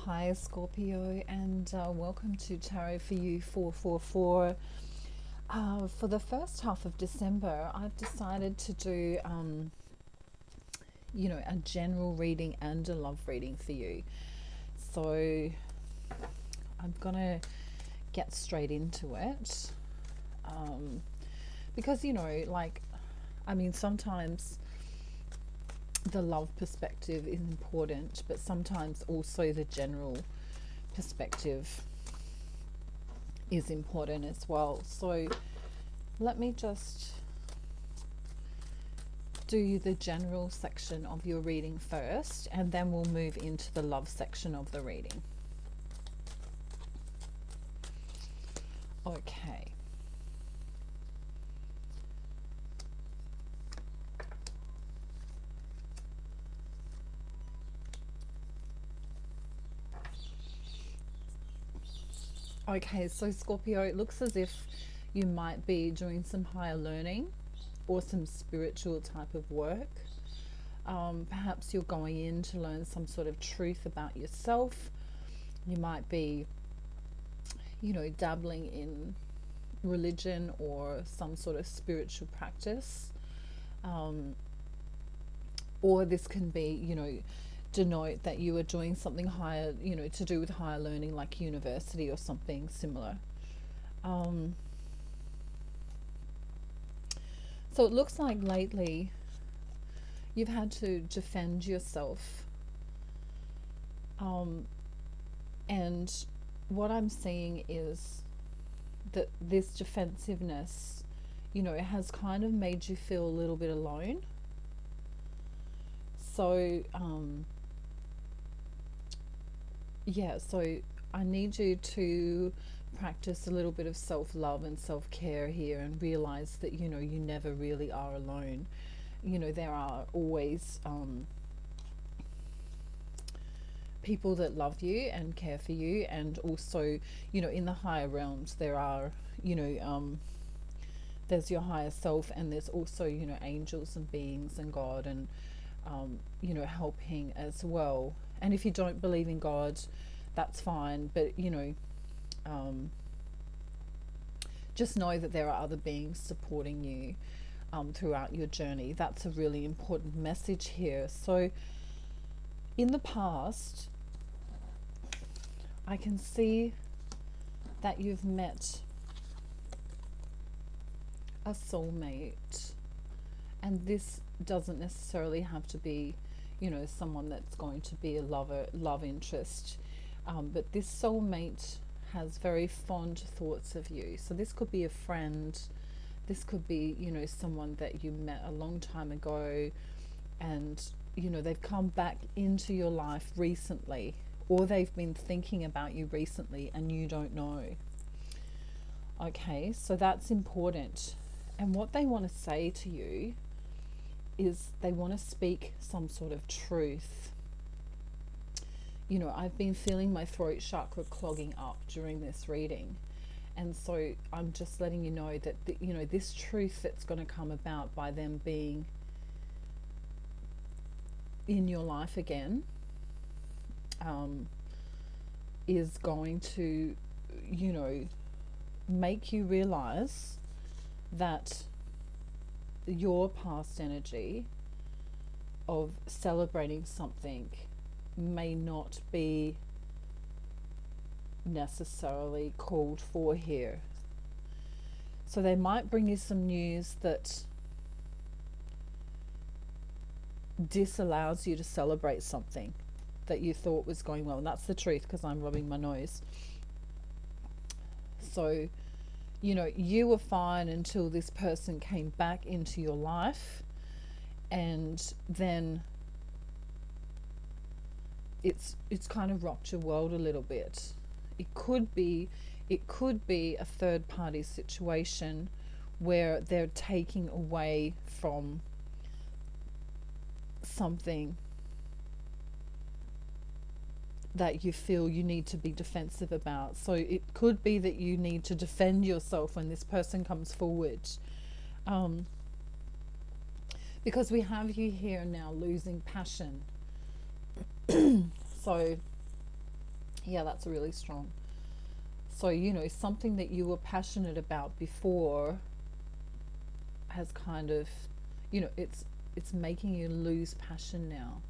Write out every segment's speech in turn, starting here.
Hi Scorpio, and welcome to Tarot for You 444. For the first half of December, I've decided to do, a general reading and a love reading for you. So I'm gonna get straight into it, because sometimes the love perspective is important, but sometimes also the general perspective is important as well. So let me just do the general section of your reading first, and then we'll move into the love section of the reading. Okay. Okay, so Scorpio, it looks as if you might be doing some higher learning or some spiritual type of work. Perhaps you're going in to learn some sort of truth about yourself. You might be, dabbling in religion or some sort of spiritual practice. Or this can be, denote that you are doing something higher, to do with higher learning, like university or something similar. So it looks like lately you've had to defend yourself. And what I'm seeing is that this defensiveness, it has kind of made you feel a little bit alone. So, so I need you to practice a little bit of self-love and self-care here, and realize that, you never really are alone. There are always people that love you and care for you, and also, in the higher realms, there are, there's your higher self, and there's also, angels and beings and God, and helping as well. And if you don't believe in God, that's fine, but just know that there are other beings supporting you throughout your journey. That's a really important message here. So in the past, I can see that you've met a soulmate, and this doesn't necessarily have to be, someone that's going to be a love interest, but this soulmate has very fond thoughts of you. So this could be a friend, this could be, someone that you met a long time ago, and they've come back into your life recently, or they've been thinking about you recently and you don't know. Okay, so that's important. And what they want to say to you is they want to speak some sort of truth. I've been feeling my throat chakra clogging up during this reading. And so I'm just letting you know that, this truth that's going to come about by them being in your life again, is going to, make you realize that your past energy of celebrating something may not be necessarily called for here. So they might bring you some news that disallows you to celebrate something that you thought was going well. And that's the truth, because I'm rubbing my nose. So, you were fine until this person came back into your life, and then it's kind of rocked your world a little bit. It could be a third party situation where they're taking away from something that you feel you need to be defensive about. So it could be that you need to defend yourself when this person comes forward, because we have you here now losing passion. So Yeah, that's really strong. So, you know, something that you were passionate about before has kind of, you know, it's making you lose passion now.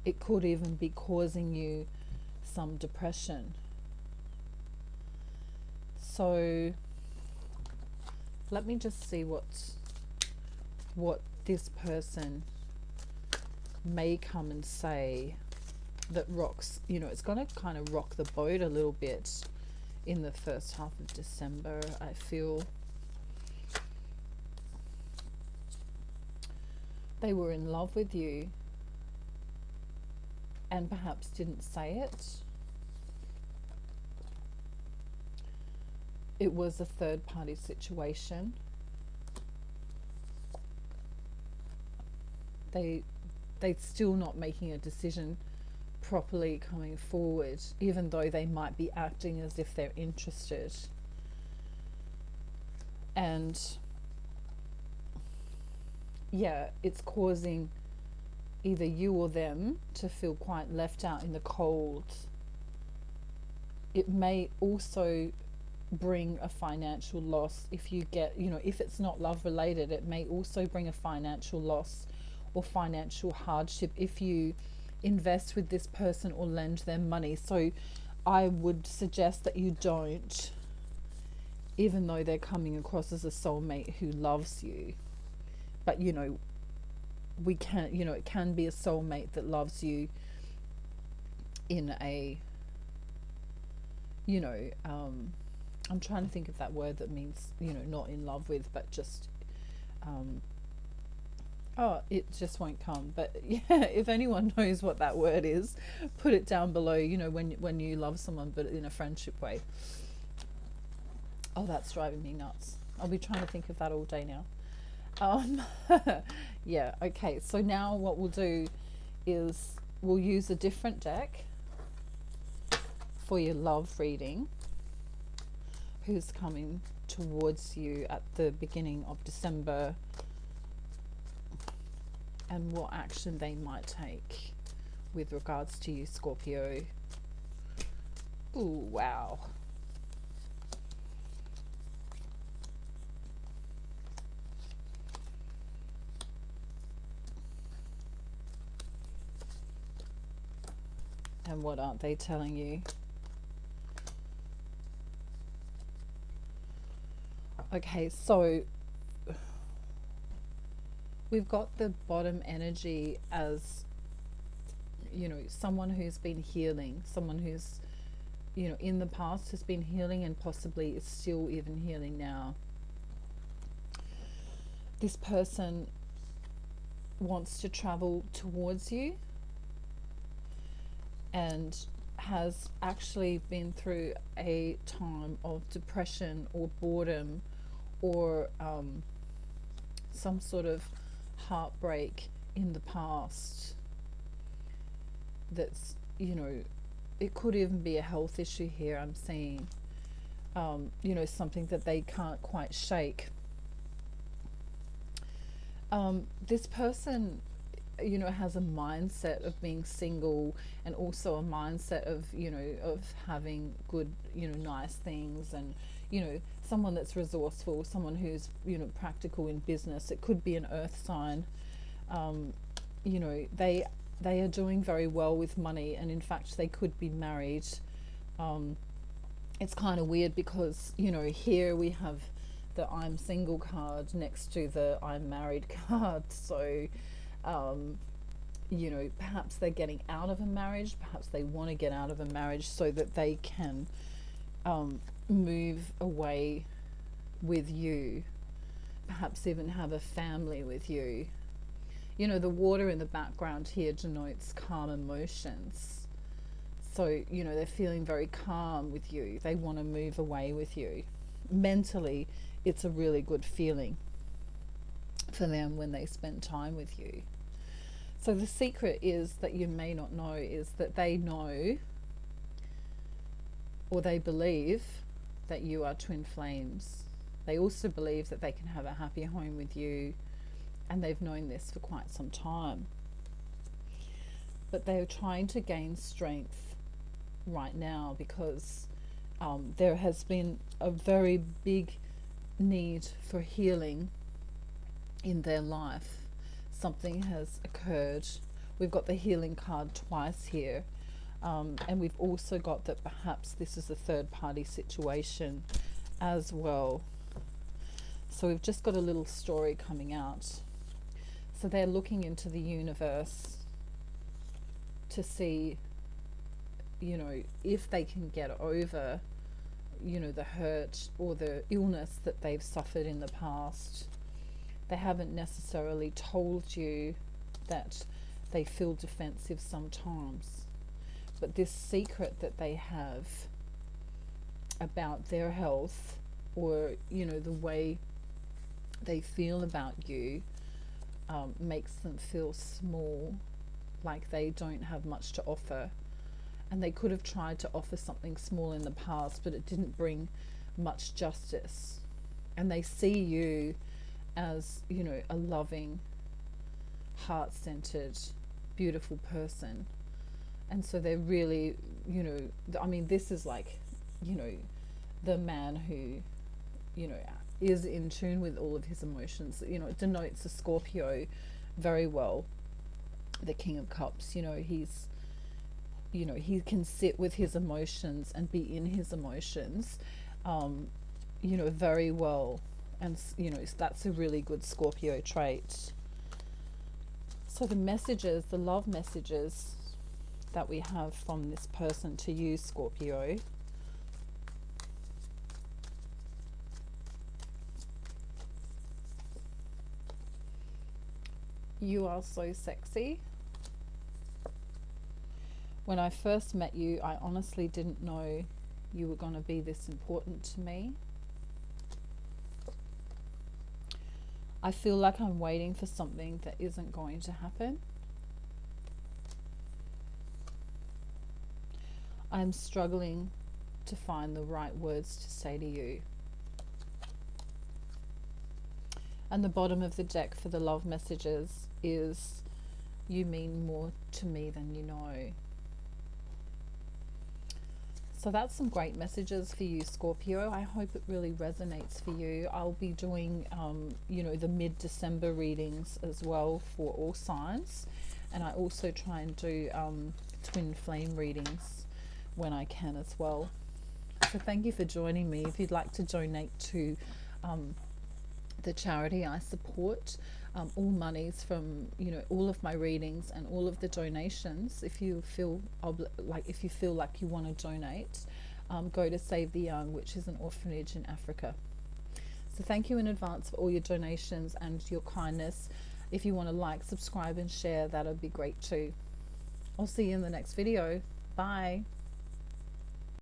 It could even be causing you some depression. So, let me just see what this person may come and say that rocks, you know, it's going to kind of rock the boat a little bit in the first half of December, I feel. They were in love with you and perhaps didn't say it. It was a third party situation. They're still not making a decision properly coming forward, even though they might be acting as if they're interested. And yeah, it's causing either you or them to feel quite left out in the cold. It may also bring a financial loss if you get, you know, if it's not love related, it may also bring a financial loss or financial hardship if you invest with this person or lend them money. So I would suggest that you don't, even though they're coming across as a soulmate who loves you. But you know, we can, you know, it can be a soulmate that loves you in a, you know, I'm trying to think of that word that means, you know, not in love with, but just oh, it just won't come. But yeah, if anyone knows what that word is, put it down below. You know, when you love someone but in a friendship way. Oh, that's driving me nuts. I'll be trying to think of that all day now. Yeah, okay. So now what we'll do is we'll use a different deck for your love reading. Who's coming towards you at the beginning of December and what action they might take with regards to you, Scorpio. Ooh, wow. And what aren't they telling you? Okay, so we've got the bottom energy as, you know, someone who's been healing, someone who's, you know, in the past has been healing and possibly is still even healing now. This person wants to travel towards you and has actually been through a time of depression or boredom or some sort of heartbreak in the past that's, you know, it could even be a health issue here, I'm seeing, you know, something that they can't quite shake. This person, you know, has a mindset of being single and also a mindset of, you know, of having good, you know, nice things and, you know, someone that's resourceful, someone who's, you know, practical in business. It could be an earth sign. You know, they are doing very well with money, and in fact they could be married. It's kind of weird because, you know, here we have the I'm single card next to the I'm married card. So you know, perhaps they're getting out of a marriage, perhaps they want to get out of a marriage so that they can move away with you, perhaps even have a family with you. You know, the water in the background here denotes calm emotions. So, you know, they're feeling very calm with you. They want to move away with you. Mentally, it's a really good feeling for them when they spend time with you. So the secret is that you may not know is that they know or they believe that you are twin flames. They also believe that they can have a happy home with you, and they've known this for quite some time. But they're trying to gain strength right now, because there has been a very big need for healing in their life. Something has occurred. We've got the healing card twice here. And we've also got that perhaps this is a third party situation as well. So we've just got a little story coming out. So they're looking into the universe to see, you know, if they can get over, you know, the hurt or the illness that they've suffered in the past. They haven't necessarily told you that they feel defensive sometimes, but this secret that they have about their health, or, you know, the way they feel about you, makes them feel small, like they don't have much to offer. And they could have tried to offer something small in the past, but it didn't bring much justice. And they see you as, you know, a loving, heart-centered, beautiful person. And so they're really, you know, I mean, this is like, you know, the man who, you know, is in tune with all of his emotions. You know, it denotes a Scorpio very well. The King of Cups, you know, he's, you know, he can sit with his emotions and be in his emotions, you know, very well. And, you know, that's a really good Scorpio trait. So the messages, the love messages that we have from this person to you, Scorpio. You are so sexy. When I first met you, I honestly didn't know you were going to be this important to me. I feel like I'm waiting for something that isn't going to happen. I'm struggling to find the right words to say to you. And the bottom of the deck for the love messages is, you mean more to me than you know. So that's some great messages for you, Scorpio. I hope it really resonates for you. I'll be doing, you know, the mid-December readings as well for all signs. And I also try and do twin flame readings when I can as well. So thank you for joining me. If you'd like to donate to the charity I support, all monies from, you know, all of my readings and all of the donations, if you feel like you want to donate, go to Save the Young, which is an orphanage in Africa. So thank you in advance for all your donations and your kindness. If you want to like, subscribe and share, that would be great too. I'll see you in the next video. Bye.